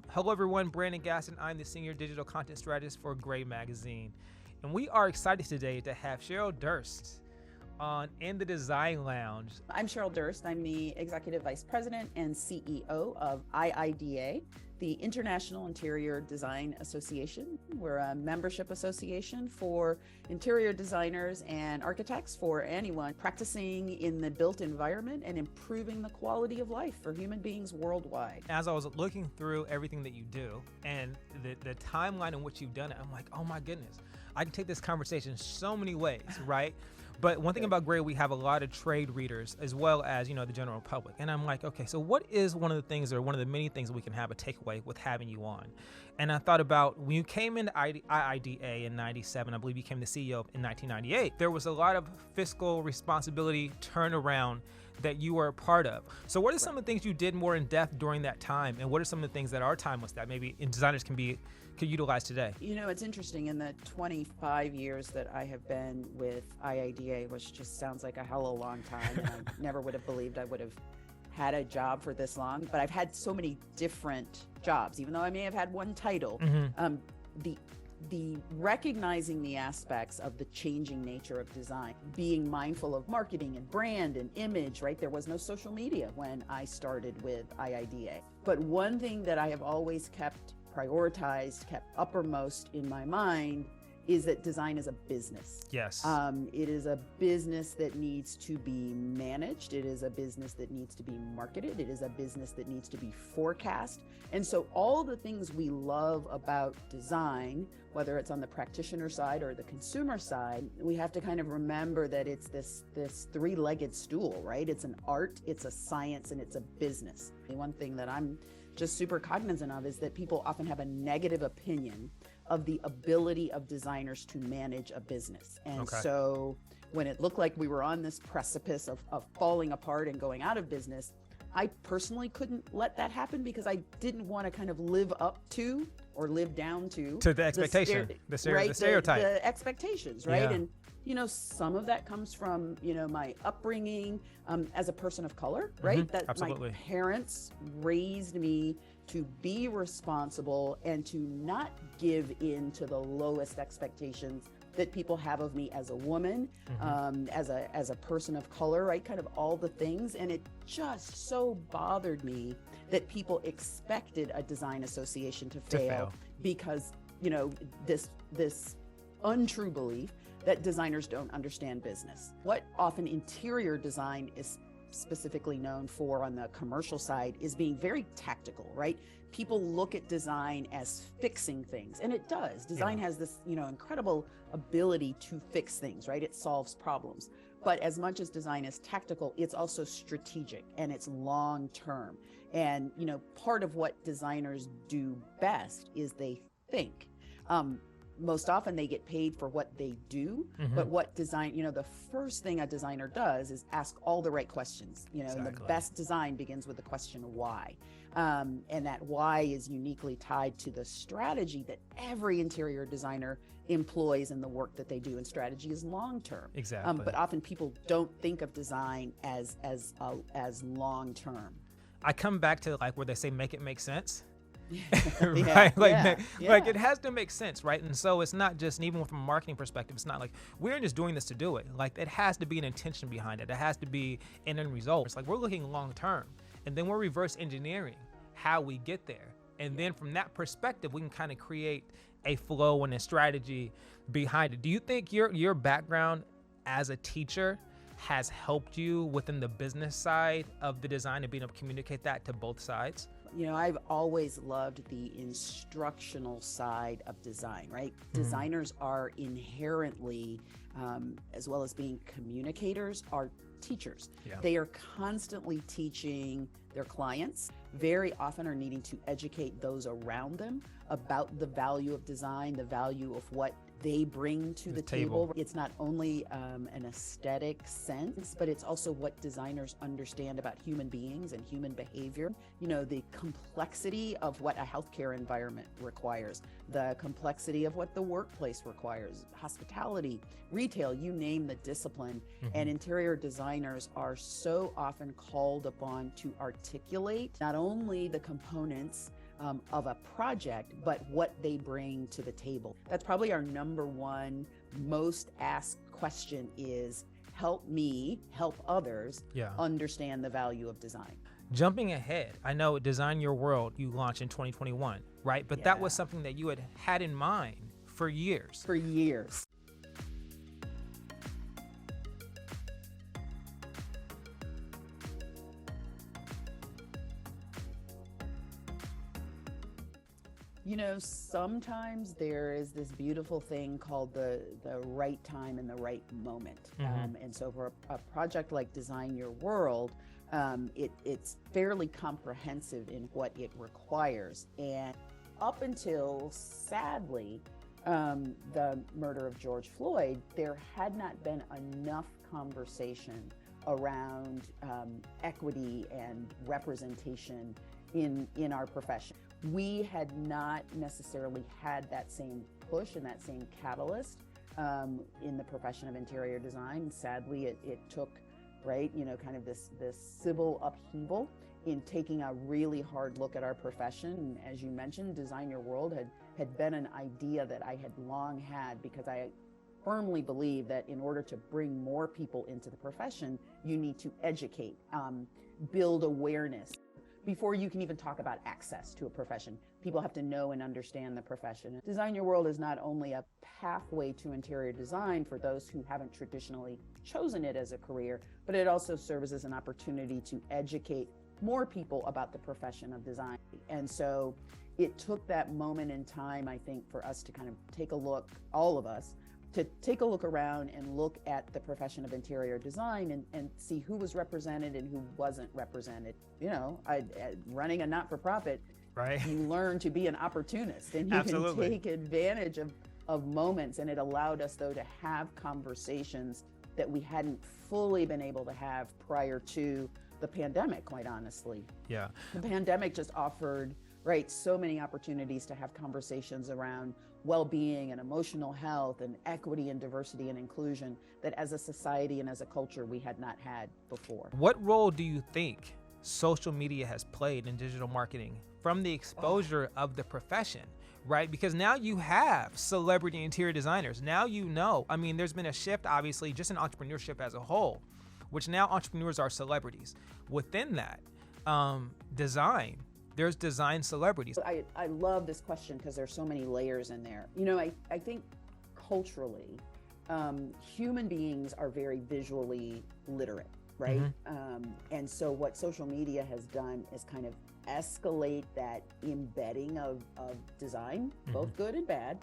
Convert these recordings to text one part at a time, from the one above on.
Hello everyone, Brandon Gaston. I'm the Senior Digital Content Strategist for Gray Magazine. And we are excited today to have Cheryl Durst on In the Design Lounge. I'm Cheryl Durst. I'm the Executive Vice President and CEO of IIDA, the International Interior Design Association. We're a membership association for interior designers and architects, for anyone practicing in the built environment and improving the quality of life for human beings worldwide. As I was looking through everything that you do and the timeline in which you've done it, I'm like, oh my goodness, I can take this conversation so many ways, right? But one thing about Gray, we have a lot of trade readers as well as, the general public. And I'm like, okay, so what is one of the things or one of the many things we can have a takeaway with having you on? And I thought about when you came into IIDA in 97, I believe you became the CEO in 1998, there was a lot of fiscal responsibility turnaround that you were a part of. So what are some of the things you did more in depth during that time? And what are some of the things that our time was that maybe designers could utilize today? It's interesting. In the 25 years that I have been with IIDA, which just sounds like a hell of a long time, and I never would have believed I would have had a job for this long, but I've had so many different jobs, even though I may have had one title. The recognizing the aspects of the changing nature of design, being mindful of marketing and brand and image, right? There was no social media when I started with IIDA. But one thing that I have always kept prioritized, kept uppermost in my mind, is that design is a business. Yes. It is a business that needs to be managed. It is a business that needs to be marketed. It is a business that needs to be forecast. And so all the things we love about design, whether it's on the practitioner side or the consumer side, we have to kind of remember that it's this three-legged stool, right? It's an art, it's a science, and it's a business. The one thing that I'm just super cognizant of is that people often have a negative opinion of the ability of designers to manage a business. And so when it looked like we were on this precipice of falling apart and going out of business, I personally couldn't let that happen because I didn't want to kind of live up to or live down to the expectation, the stereotype. The expectations, right? Yeah. And some of that comes from, my upbringing as a person of color, right? That absolutely. My parents raised me to be responsible and to not give in to the lowest expectations that people have of me as a woman, as a person of color, right? Kind of all the things. And it just so bothered me that people expected a design association to fail because, this untrue belief that designers don't understand business. What often interior design is specifically known for on the commercial side is being very tactical, right? People look at design as fixing things, and it does. Design has this, incredible ability to fix things, right? It solves problems. But as much as design is tactical, it's also strategic and it's long-term. And, part of what designers do best is they think. Most often they get paid for what they do, but what design, the first thing a designer does is ask all the right questions. The best design begins with the question why. And that why is uniquely tied to the strategy that every interior designer employs in the work that they do, and strategy is long-term. Exactly. But often people don't think of design as long-term. I come back to where they say make it make sense. Right? Like it has to make sense, right? And so it's not just, and even from a marketing perspective, it's not like we're just doing this to do it. Like it has to be an intention behind it. It has to be an end result. It's like we're looking long term, and then we're reverse engineering how we get there. And then from that perspective, we can kind of create a flow and a strategy behind it. Do you think your background as a teacher has helped you within the business side of the design and being able to communicate that to both sides? I've always loved the instructional side of design, right? Designers are inherently, as well as being communicators, are teachers. They are constantly teaching their clients, very often are needing to educate those around them about the value of design, the value of what they bring to the table. It's not only an aesthetic sense, but it's also what designers understand about human beings and human behavior. The complexity of what a healthcare environment requires, the complexity of what the workplace requires, hospitality, retail, you name the discipline. And interior designers are so often called upon to articulate not only the components of a project, but what they bring to the table. That's probably our number one most asked question is, help me help others understand the value of design. Jumping ahead, I know Design Your World you launched in 2021, right? But that was something that you had in mind for years. For years. You know, sometimes there is this beautiful thing called the right time and the right moment. And so for a project like Design Your World, it's fairly comprehensive in what it requires. And up until, sadly, the murder of George Floyd, there had not been enough conversation around equity and representation in our profession. We had not necessarily had that same push and that same catalyst in the profession of interior design. Sadly, it took, right, you know, kind of this civil upheaval in taking a really hard look at our profession. And as you mentioned, Design Your World had been an idea that I had long had, because I firmly believe that in order to bring more people into the profession, you need to educate, build awareness. Before you can even talk about access to a profession, people have to know and understand the profession. Design Your World is not only a pathway to interior design for those who haven't traditionally chosen it as a career, but it also serves as an opportunity to educate more people about the profession of design. And so it took that moment in time, I think, for us to kind of take a look, all of us, to take a look around and look at the profession of interior design and see who was represented and who wasn't represented. You know, running a not-for-profit, right? You learn to be an opportunist, and you can take advantage of moments. And it allowed us, though, to have conversations that we hadn't fully been able to have prior to the pandemic, quite honestly. Yeah. The pandemic just offered, right, so many opportunities to have conversations around well-being and emotional health and equity and diversity and inclusion that as a society and as a culture we had not had before. What role do you think social media has played in digital marketing from the exposure of the profession, right? Because now you have celebrity interior designers. Now you know, I mean, there's been a shift, obviously, just in entrepreneurship as a whole, which now entrepreneurs are celebrities. Within that, design, there's design celebrities. I love this question because there's so many layers in there. You know, I think culturally, human beings are very visually literate, right? And so what social media has done is kind of escalate that embedding of design, both good and bad,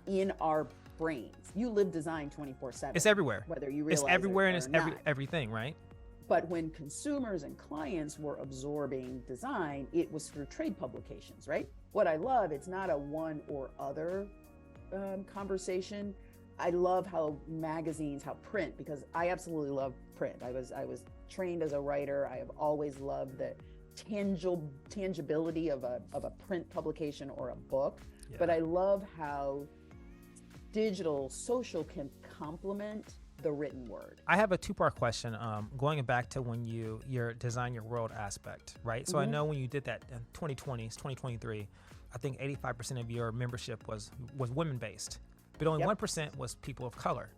in our brains. You live design 24/7. It's everywhere. Whether you realize it's everywhere, it and or it's everything, right? But when consumers and clients were absorbing design, it was through trade publications, right? What I love, it's not a one or other conversation. I love how magazines, how print, because I absolutely love print. I was trained as a writer. I have always loved the tangibility of a print publication or a book. Yeah. But I love how digital, social can complement the written word. I have a two-part question, going back to when your Design Your World aspect, right? So I know when you did that in 2020, 2023, I think 85% of your membership was women-based, but only 1% was people of color.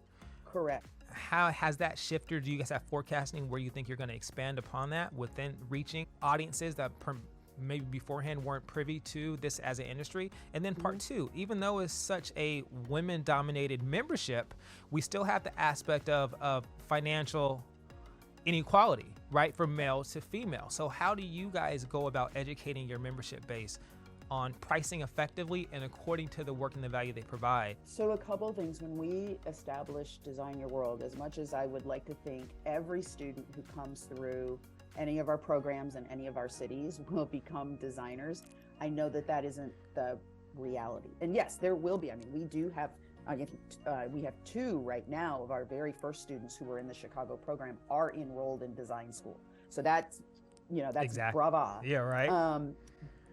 Correct. How has that shifted? Do you guys have forecasting where you think you're going to expand upon that within reaching audiences that maybe beforehand weren't privy to this as an industry? And then part two, even though it's such a women-dominated membership, we still have the aspect of financial inequality, right, from male to female. So how do you guys go about educating your membership base on pricing effectively and according to the work and the value they provide? So a couple of things. When we established Design Your World, as much as I would like to think every student who comes through any of our programs in any of our cities will become designers, I know that isn't the reality. And yes, there will be. I mean, we do have, we have two right now of our very first students who were in the Chicago program are enrolled in design school. So that's, that's exactly. brava. Yeah, right.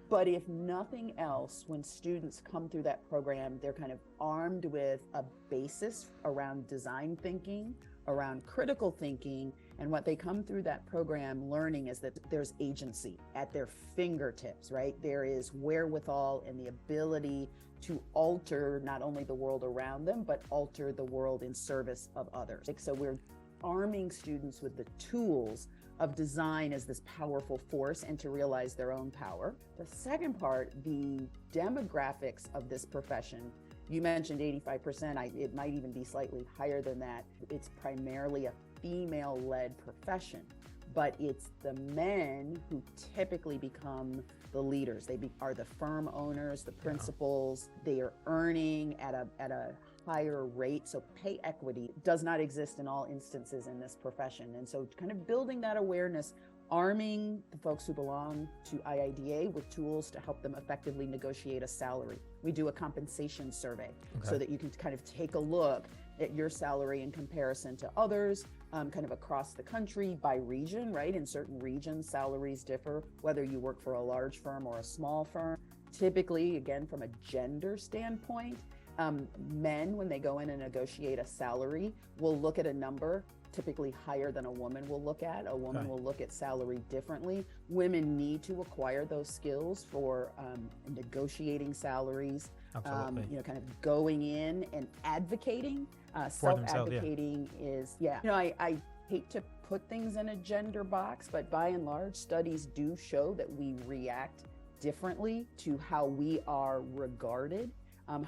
But if nothing else, when students come through that program, they're kind of armed with a basis around design thinking, around critical thinking, And what they come through that program learning is that there's agency at their fingertips, right? There is wherewithal and the ability to alter not only the world around them, but alter the world in service of others. So we're arming students with the tools of design as this powerful force and to realize their own power. The second part, the demographics of this profession. You mentioned 85%, it might even be slightly higher than that. It's primarily a female-led profession, but it's the men who typically become the leaders. They are the firm owners, the principals. They are earning at a higher rate. So pay equity does not exist in all instances in this profession. And so kind of building that awareness, arming the folks who belong to IIDA with tools to help them effectively negotiate a salary. We do a compensation survey so that you can kind of take a look at your salary in comparison to others, kind of across the country by region, right? In certain regions, salaries differ, whether you work for a large firm or a small firm. Typically, again, from a gender standpoint, men, when they go in and negotiate a salary, will look at a number typically higher than a woman will look at. A woman will look at salary differently. Women need to acquire those skills for negotiating salaries, kind of going in and advocating. Self-advocating is, I hate to put things in a gender box, but by and large, studies do show that we react differently to how we are regarded,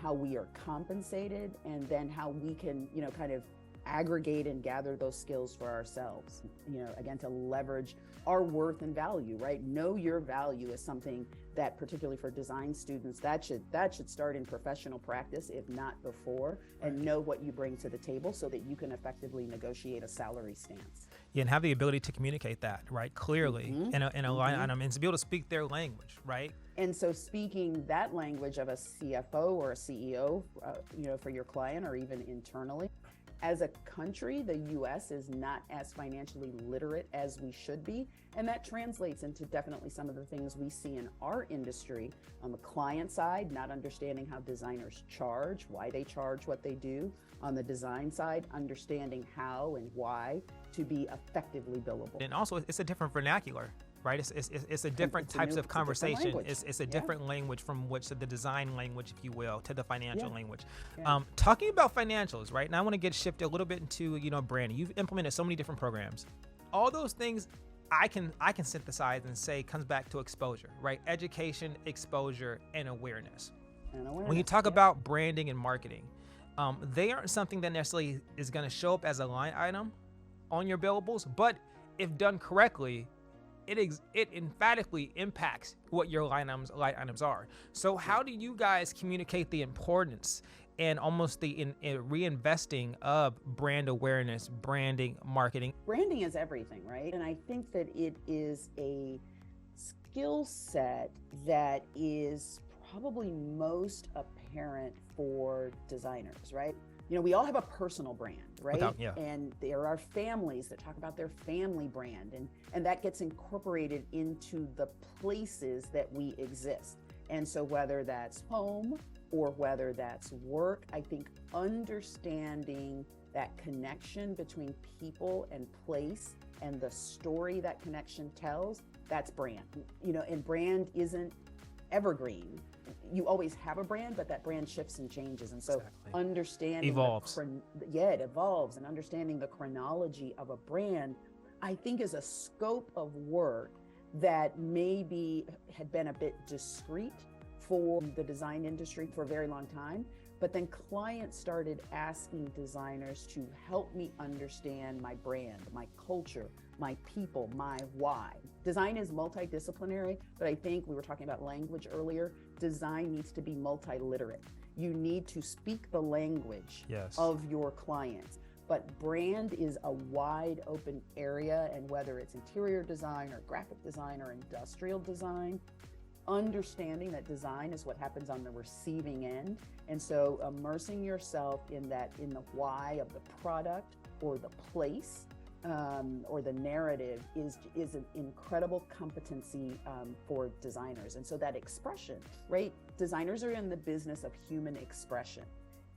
how we are compensated, and then how we can, kind of aggregate and gather those skills for ourselves, again, to leverage our worth and value, right? Know your value is something that, particularly for design students, that should start in professional practice, if not before, and know what you bring to the table so that you can effectively negotiate a salary stance. Yeah, and have the ability to communicate that, right, clearly in a line item, and to be able to speak their language, right? And so speaking that language of a CFO or a CEO, for your client or even internally, as a country, the U.S. is not as financially literate as we should be, and that translates into definitely some of the things we see in our industry. On the client side, not understanding how designers charge, why they charge what they do. On the design side, understanding how and why to be effectively billable. And also, it's a different vernacular, right? It's a different types of conversation. It's a different language from which the design language, if you will, to the financial language. Talking about financials, right? Now I want to shifted a little bit into, branding. You've implemented so many different programs. All those things I can synthesize and say comes back to exposure, right? Education, exposure, and awareness. When you talk about branding and marketing, they aren't something that necessarily is going to show up as a line item on your billables, but if done correctly, it emphatically impacts what your line items are. So how do you guys communicate the importance and almost the in reinvesting of brand awareness, branding, marketing? Branding is everything, right? And I think that it is a skill set that is probably most apparent for designers, right? We all have a personal brand, right? And there are families that talk about their family brand, and that gets incorporated into the places that we exist. And so whether that's home or whether that's work, I think understanding that connection between people and place and the story that connection tells, that's brand. And brand isn't evergreen. You always have a brand, but that brand shifts and changes. And so understanding evolves. It evolves, and understanding the chronology of a brand, I think, is a scope of work that maybe had been a bit discreet for the design industry for a very long time. But then clients started asking designers to help me understand my brand, my culture, my people, my why. Design is multidisciplinary, but I think we were talking about language earlier. Design needs to be multiliterate. You need to speak the language of your clients. But brand is a wide open area, and whether it's interior design or graphic design or industrial design, understanding that design is what happens on the receiving end. And so immersing yourself in the why of the product or the place or the narrative is an incredible competency for designers. And so that expression, right? Designers are in the business of human expression.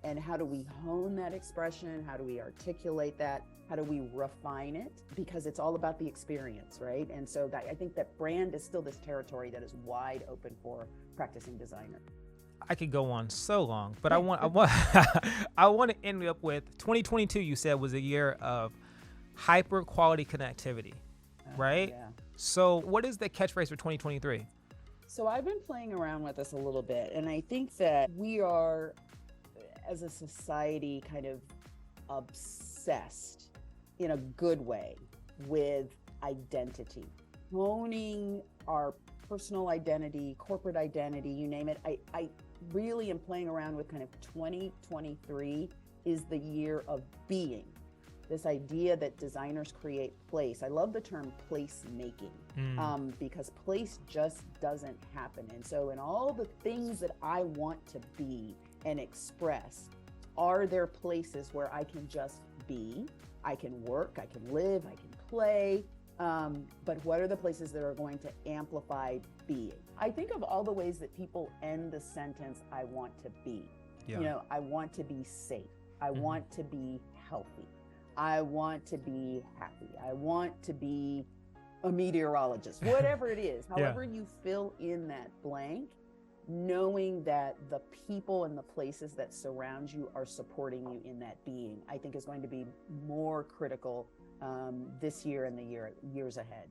And how do we hone that expression? How do we articulate that? How do we refine it? Because it's all about the experience, right? And so I think that brand is still this territory that is wide open for practicing designer. I could go on so long, but I want I want to end up with 2022. You said was a year of hyper quality connectivity, right? Yeah. So what is the catchphrase for 2023? So I've been playing around with this a little bit, and I think that we are, as a society, kind of obsessed in a good way with identity, honing our personal identity, corporate identity, you name it. I really am playing around with kind of 2023 is the year of being. This idea that designers create place. I love the term place making because place just doesn't happen. And so in all the things that I want to be and express, are there places where I can just be? I can work, I can live, I can play. But what are the places that are going to amplify being? I think of all the ways that people end the sentence, I want to be. Yeah. You know, I want to be safe. I want to be healthy. I want to be happy. I want to be a meteorologist, whatever it is, however you fill in that blank, knowing that the people and the places that surround you are supporting you in that being, I think is going to be more critical this year and the years ahead.